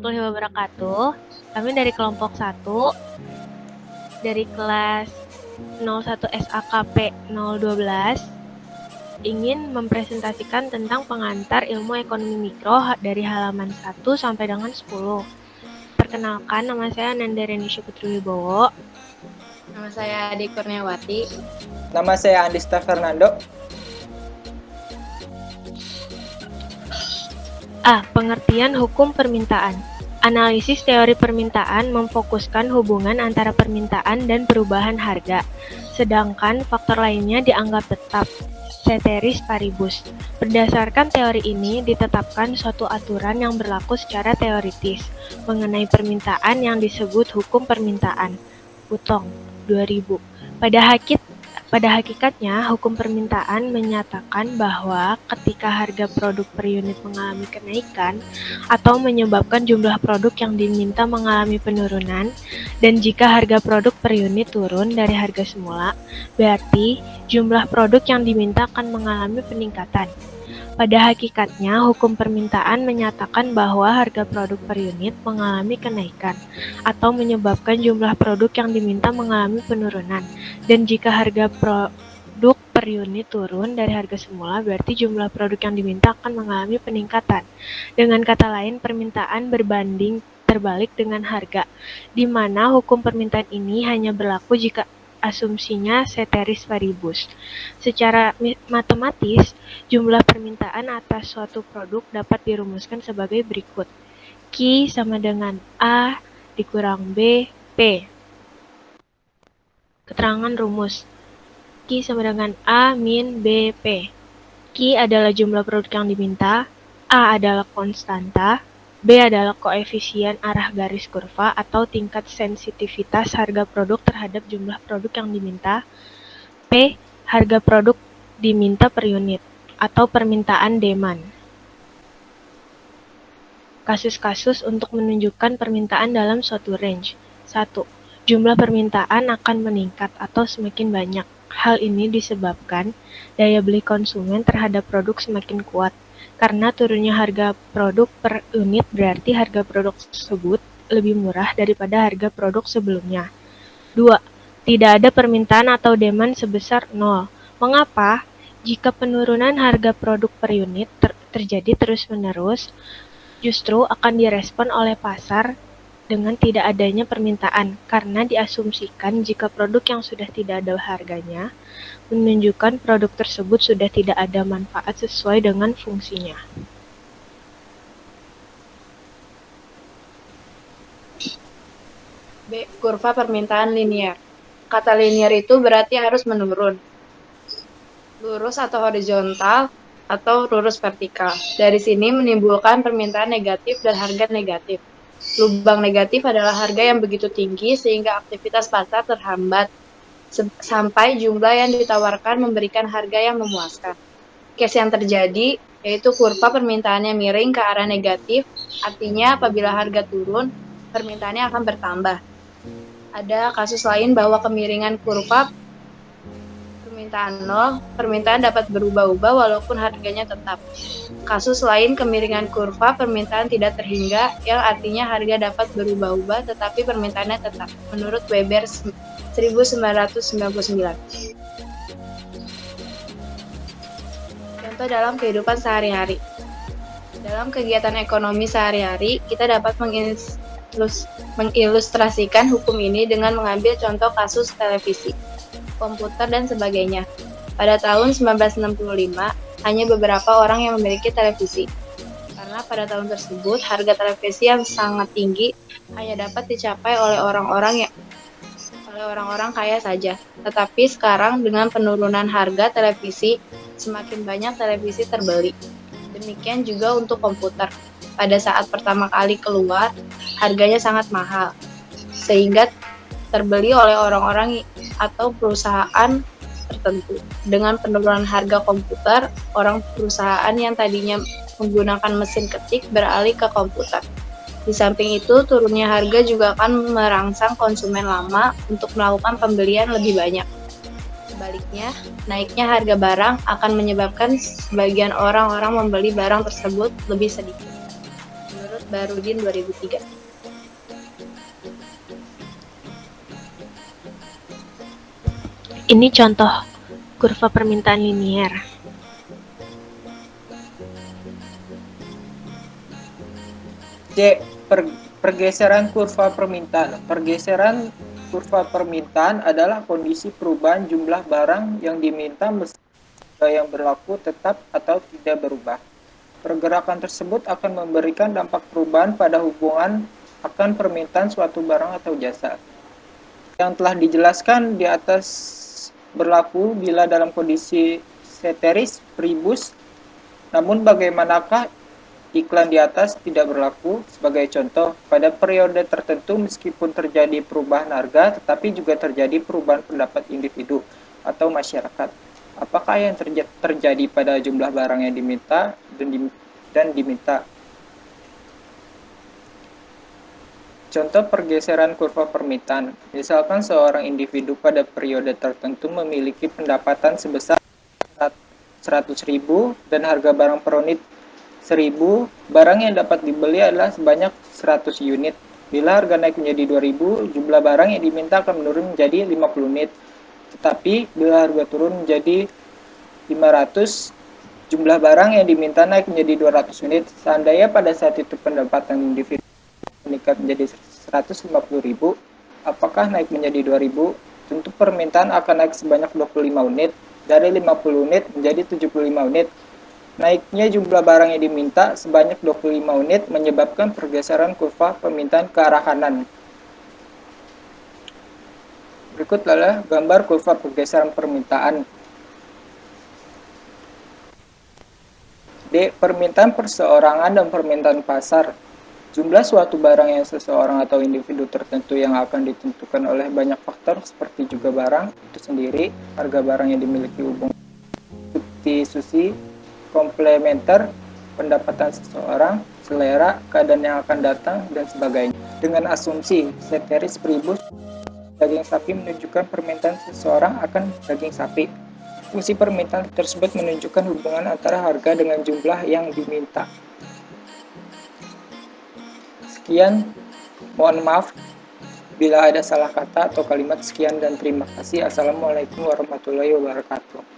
warahmatullahi wabarakatuh. Kami dari kelompok 1 dari kelas 01 SAKP 012 ingin mempresentasikan tentang pengantar ilmu ekonomi mikro dari halaman 1 sampai dengan 10. Perkenalkan, nama saya Nanda Renisha Putri Wibowo. Nama saya Adi Kurniawati. Nama saya Andista Fernando. Pengertian hukum permintaan. Analisis teori permintaan memfokuskan hubungan antara permintaan dan perubahan harga, sedangkan faktor lainnya dianggap tetap, ceteris paribus. Berdasarkan teori ini, ditetapkan suatu aturan yang berlaku secara teoritis mengenai permintaan yang disebut hukum permintaan. Putong, 2000. Pada hakikatnya, hukum permintaan menyatakan bahwa ketika harga produk per unit mengalami kenaikan atau menyebabkan jumlah produk yang diminta mengalami penurunan, dan jika harga produk per unit turun dari harga semula, berarti jumlah produk yang diminta akan mengalami peningkatan. Pada hakikatnya, hukum permintaan menyatakan bahwa harga produk per unit mengalami kenaikan atau menyebabkan jumlah produk yang diminta mengalami penurunan. Dan jika harga produk per unit turun dari harga semula, berarti jumlah produk yang diminta akan mengalami peningkatan. Dengan kata lain, permintaan berbanding terbalik dengan harga, di mana hukum permintaan ini hanya berlaku jika asumsinya ceteris paribus. Secara matematis, jumlah permintaan atas suatu produk dapat dirumuskan sebagai berikut. Q sama dengan A dikurang B, P. Keterangan rumus. Q sama dengan A min B, P. Q adalah jumlah produk yang diminta, A adalah konstanta, B adalah koefisien arah garis kurva atau tingkat sensitivitas harga produk terhadap jumlah produk yang diminta, P harga produk diminta per unit atau permintaan demand. Kasus-kasus untuk menunjukkan permintaan dalam suatu range. 1. Jumlah permintaan akan meningkat atau semakin banyak. Hal ini disebabkan daya beli konsumen terhadap produk semakin kuat. Karena turunnya harga produk per unit berarti harga produk tersebut lebih murah daripada harga produk sebelumnya. 2. Tidak ada permintaan atau demand sebesar 0. Mengapa? Jika penurunan harga produk per unit terjadi terus-menerus, justru akan direspon oleh pasar dengan tidak adanya permintaan, karena diasumsikan jika produk yang sudah tidak ada harganya menunjukkan produk tersebut sudah tidak ada manfaat sesuai dengan fungsinya. B. Kurva permintaan linear. Kata linear itu berarti harus menurun. Lurus atau horizontal atau lurus vertikal. Dari sini menimbulkan permintaan negatif dan harga negatif. Lubang negatif adalah harga yang begitu tinggi sehingga aktivitas pasar terhambat sampai jumlah yang ditawarkan memberikan harga yang memuaskan. Case yang terjadi yaitu kurva permintaannya miring ke arah negatif, artinya apabila harga turun, permintaannya akan bertambah. Ada kasus lain bahwa kemiringan kurva permintaan 0, permintaan dapat berubah-ubah walaupun harganya tetap. Kasus lain kemiringan kurva permintaan tidak terhingga, yang artinya harga dapat berubah-ubah tetapi permintaannya tetap, menurut Weber 1999. Contoh dalam kehidupan sehari-hari. Dalam kegiatan ekonomi sehari-hari, kita dapat mengilustrasikan hukum ini dengan mengambil contoh kasus televisi, komputer, dan sebagainya. Pada tahun 1965, hanya beberapa orang yang memiliki televisi. Karena pada tahun tersebut, harga televisi yang sangat tinggi hanya dapat dicapai oleh orang-orang kaya saja. Tetapi sekarang dengan penurunan harga televisi, semakin banyak televisi terbeli. Demikian juga untuk komputer. Pada saat pertama kali keluar, harganya sangat mahal, sehingga terbeli oleh orang-orang atau perusahaan tertentu. Dengan penurunan harga komputer, perusahaan yang tadinya menggunakan mesin ketik beralih ke komputer. Di samping itu, turunnya harga juga akan merangsang konsumen lama untuk melakukan pembelian lebih banyak. Sebaliknya, naiknya harga barang akan menyebabkan sebagian orang-orang membeli barang tersebut lebih sedikit. Menurut Barudin 2003. Ini contoh kurva permintaan linier. C. Pergeseran kurva permintaan. Pergeseran kurva permintaan adalah kondisi perubahan jumlah barang yang diminta meski harga yang berlaku tetap atau tidak berubah. Pergerakan tersebut akan memberikan dampak perubahan pada hubungan akan permintaan suatu barang atau jasa. Yang telah dijelaskan di atas berlaku bila dalam kondisi ceteris paribus, namun bagaimanakah iklan di atas tidak berlaku? Sebagai contoh, pada periode tertentu meskipun terjadi perubahan harga, tetapi juga terjadi perubahan pendapat individu atau masyarakat. Apakah yang terjadi pada jumlah barang yang diminta dan diminta? Contoh pergeseran kurva permintaan. Misalkan seorang individu pada periode tertentu memiliki pendapatan sebesar 100.000 dan harga barang per unit 1.000, barang yang dapat dibeli adalah sebanyak 100 unit. Bila harga naik menjadi 2.000, jumlah barang yang diminta akan menurun menjadi 50 unit. Tetapi bila harga turun menjadi 500, jumlah barang yang diminta naik menjadi 200 unit. Seandainya pada saat itu pendapatan individu meningkat menjadi 150.000, apakah naik menjadi 2.000? Tentu permintaan akan naik sebanyak 25 unit, dari 50 unit menjadi 75 unit. Naiknya jumlah barang yang diminta sebanyak 25 unit menyebabkan pergeseran kurva permintaan ke arah kanan. Berikut adalah gambar kurva pergeseran permintaan. D. Permintaan perseorangan dan permintaan pasar. Jumlah suatu barang yang seseorang atau individu tertentu yang akan ditentukan oleh banyak faktor seperti juga barang itu sendiri, harga barang yang dimiliki hubungan substitusi, komplementer, pendapatan seseorang, selera, keadaan yang akan datang, dan sebagainya. Dengan asumsi ceteris paribus, daging sapi menunjukkan permintaan seseorang akan daging sapi. Fungsi permintaan tersebut menunjukkan hubungan antara harga dengan jumlah yang diminta. Sekian, mohon maaf bila ada salah kata atau kalimat. Sekian dan terima kasih. Assalamualaikum warahmatullahi wabarakatuh.